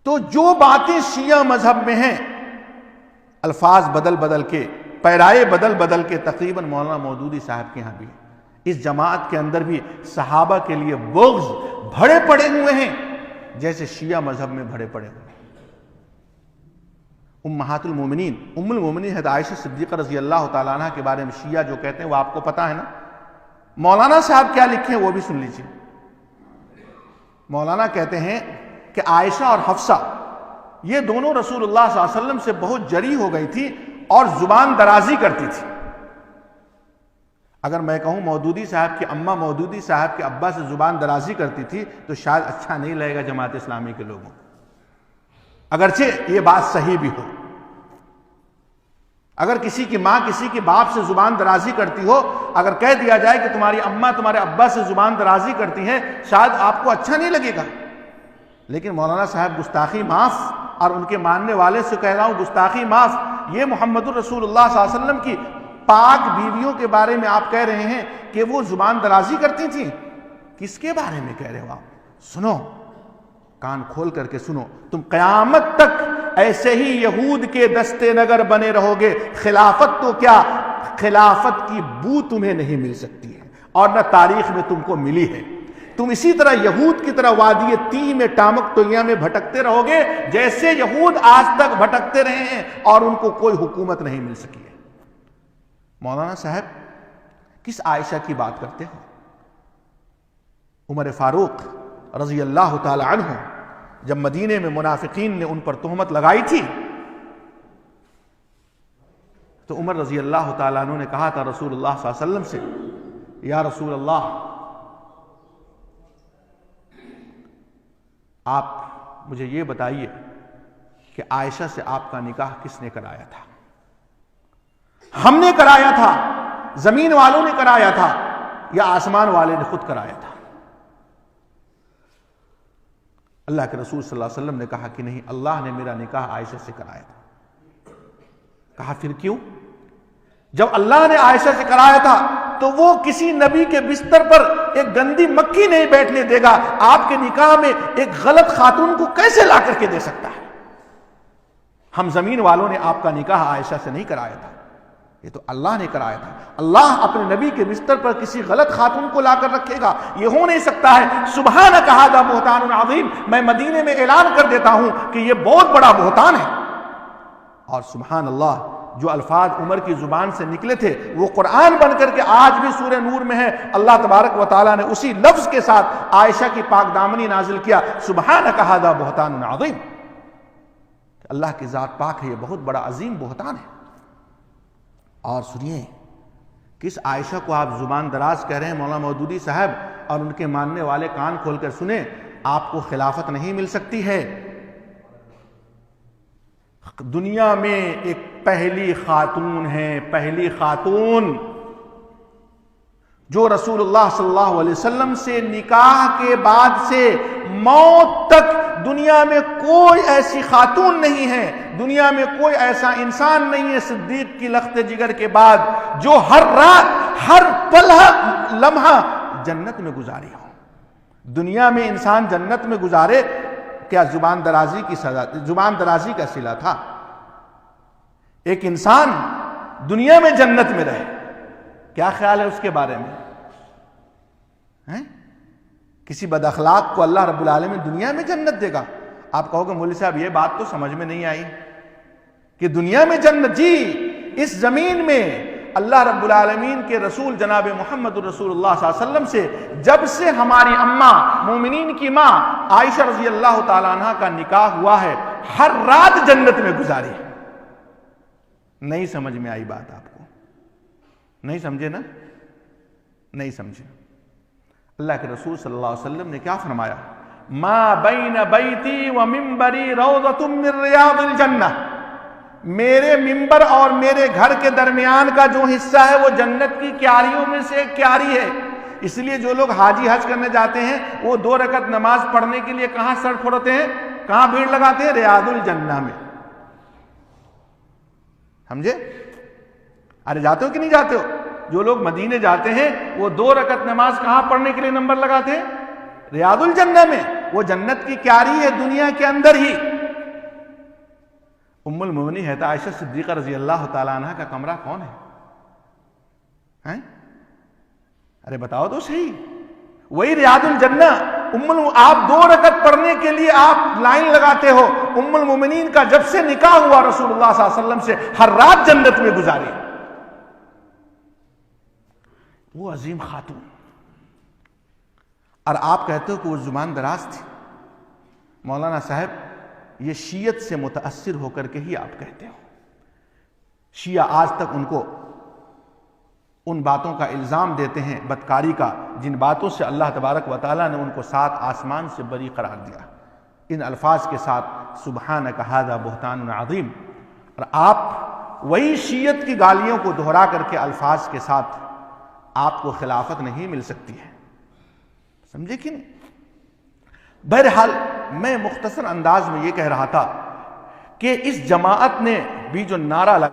تو جو باتیں شیعہ مذہب میں ہیں، الفاظ بدل بدل کے، پیرائے بدل بدل کے، تقریباً مولانا مودودی صاحب کے ہاں بھی، اس جماعت کے اندر بھی صحابہ کے لیے بغض بھرے پڑے ہوئے ہیں جیسے شیعہ مذہب میں بھرے پڑے ہوئے ہیں۔ امہات المومنین، ام المومنین حضرت عائشہ صدیقہ رضی اللہ تعالیٰ عنہ کے بارے میں شیعہ جو کہتے ہیں وہ آپ کو پتہ ہے نا۔ مولانا صاحب کیا لکھے ہیں وہ بھی سن لیجیے۔ مولانا کہتے ہیں کہ عائشہ اور حفصہ یہ دونوں رسول اللہ صلی اللہ علیہ وسلم سے بہت جری ہو گئی تھی اور زبان درازی کرتی تھی۔ اگر میں کہوں مودودی صاحب کی اماں مودودی صاحب کے ابا سے زبان درازی کرتی تھی تو شاید اچھا نہیں لگے گا جماعت اسلامی کے لوگوں، اگرچہ یہ بات صحیح بھی ہو۔ اگر کسی کی ماں کسی کے باپ سے زبان درازی کرتی ہو، اگر کہہ دیا جائے کہ تمہاری اماں تمہارے ابا سے زبان درازی کرتی ہیں، شاید آپ کو اچھا نہیں لگے گا، لیکن مولانا صاحب گستاخی معاف، اور ان کے ماننے والے سے کہہ رہا ہوں گستاخی معاف۔ یہ محمد الرسول اللہ صلی اللہ علیہ وسلم کی پاک بیویوں کے بارے میں آپ کہہ رہے ہیں کہ وہ زبان درازی کرتی تھیں، کس کے بارے میں کہہ رہے ہو آپ؟ سنو، کان کھول کر کے سنو، تم قیامت تک ایسے ہی یہود کے دستے نگر بنے رہو گے، خلافت تو کیا، خلافت کی بو تمہیں نہیں مل سکتی ہے اور نہ تاریخ میں تم کو ملی ہے۔ تم اسی طرح یہود کی طرح وادی تیہ میں ٹامک تویا میں بھٹکتے رہو گے جیسے یہود آج تک بھٹکتے رہے ہیں اور ان کو کوئی حکومت نہیں مل سکی ہے۔ مولانا صاحب کس عائشہ کی بات کرتے ہو؟ عمر فاروق رضی اللہ تعالی عنہ جب مدینے میں منافقین نے ان پر تہمت لگائی تھی تو عمر رضی اللہ تعالیٰ عنہ نے کہا تھا رسول اللہ صلی اللہ علیہ وسلم سے، یا رسول اللہ، آپ مجھے یہ بتائیے کہ عائشہ سے آپ کا نکاح کس نے کرایا تھا؟ ہم نے کرایا تھا، زمین والوں نے کرایا تھا، یا آسمان والے نے خود کرایا تھا؟ اللہ کے رسول صلی اللہ علیہ وسلم نے کہا کہ نہیں، اللہ نے میرا نکاح عائشہ سے کرایا تھا۔ کہا پھر کیوں؟ جب اللہ نے عائشہ سے کرایا تھا تو وہ کسی نبی کے بستر پر ایک گندی مکھی نہیں بیٹھنے دے گا، آپ کے نکاح میں ایک غلط خاتون کو کیسے لا کر کے دے سکتا ہے؟ ہم زمین والوں نے آپ کا نکاح عائشہ سے نہیں کرایا تھا، یہ تو اللہ نے کرایا تھا۔ اللہ اپنے نبی کے بستر پر کسی غلط خاتون کو لا کر رکھے گا؟ یہ ہو نہیں سکتا ہے۔ سبحانک ھذا بہتان عظیم، میں مدینے میں اعلان کر دیتا ہوں کہ یہ بہت بڑا بہتان ہے۔ اور سبحان اللہ، جو الفاظ عمر کی زبان سے نکلے تھے وہ قرآن بن کر کے آج بھی سورہ نور میں ہے۔ اللہ تبارک و تعالیٰ نے اسی لفظ کے ساتھ عائشہ کی پاک دامنی نازل کیا، سبحانک ھذا بہتان عظیم۔ اللہ کی ذات پاک ہے، یہ بہت بڑا عظیم بہتان ہے۔ اور سنیے، کس عائشہ کو آپ زبان دراز کہہ رہے ہیں مولانا مودودی صاحب، اور ان کے ماننے والے کان کھول کر سنیں، آپ کو خلافت نہیں مل سکتی ہے۔ دنیا میں ایک پہلی خاتون ہے، پہلی خاتون جو رسول اللہ صلی اللہ علیہ وسلم سے نکاح کے بعد سے موت تک دنیا میں کوئی ایسی خاتون نہیں ہے، دنیا میں کوئی ایسا انسان نہیں ہے صدیق کی لخت جگر کے بعد جو ہر رات ہر لمحہ جنت میں گزاری ہو۔ دنیا میں انسان جنت میں گزارے، کیا زبان درازی کی سزا، زبان درازی کا صلہ تھا؟ ایک انسان دنیا میں جنت میں رہے، کیا خیال ہے اس کے بارے میں؟ کسی بد اخلاق کو اللہ رب العالمین دنیا میں جنت دے گا؟ آپ کہو گے مولوی صاحب یہ بات تو سمجھ میں نہیں آئی کہ دنیا میں جنت؟ جی، اس زمین میں اللہ رب العالمین کے رسول جناب محمد الرسول اللہ صلی اللہ علیہ وسلم سے جب سے ہماری اماں مومنین کی ماں عائشہ رضی اللہ تعالیٰ عنہ کا نکاح ہوا ہے، ہر رات جنت میں گزاری ہے۔ نہیں سمجھ میں آئی بات آپ کو؟ نہیں سمجھے نا؟ نہیں سمجھے۔ اللہ کے رسول صلی اللہ علیہ وسلم نے کیا فرمایا؟ ما بین بیتی و منبری روضۃ من ریاض الجنہ، میرے منبر اور میرے گھر کے درمیان کا جو حصہ ہے وہ جنت کی کیاریوں میں سے ایک کیاری ہے۔ اس لیے جو لوگ حاجی حج کرنے جاتے ہیں وہ 2 رکعت نماز پڑھنے کے لیے کہاں سر پھوڑتے ہیں، کہاں بھیڑ لگاتے ہیں؟ ریاض الجنہ میں۔ سمجھے؟ ارے جاتے ہو کہ نہیں جاتے ہو؟ جو لوگ مدینے جاتے ہیں وہ 2 رکعت نماز کہاں پڑھنے کے لیے نمبر لگاتے ہیں؟ ریاض الجنہ میں۔ وہ جنت کی کیاری ہے دنیا کے اندر ہی، ام المؤمنین ہے عائشہ صدیقہ رضی اللہ تعالیٰ عنہ کا کمرہ کون ہے؟ ارے بتاؤ تو صحیح. وہی ریاض الجنہ. آپ 2 رکعت پڑھنے کے لیے آپ لائن لگاتے ہو. ام المؤمنین کا جب سے نکاح ہوا رسول اللہ صلی اللہ علیہ وسلم سے ہر رات جنت میں گزاری. وہ عظیم خاتون. اور آپ کہتے ہو کہ وہ زبان دراز تھی. مولانا صاحب یہ شیعت سے متاثر ہو کر کے ہی آپ کہتے ہو. شیعہ آج تک ان کو ان باتوں کا الزام دیتے ہیں بدکاری کا جن باتوں سے اللہ تبارک و تعالیٰ نے ان کو 7 آسمان سے بری قرار دیا ان الفاظ کے ساتھ سبحانک ھذا بہتان عظیم. اور آپ وہی شیعت کی گالیوں کو دہرا کر کے الفاظ کے ساتھ آپ کو خلافت نہیں مل سکتی ہے. سمجھے کہ نہیں؟ بہرحال میں مختصر انداز میں یہ کہہ رہا تھا کہ اس جماعت نے بھی جو نعرہ لگا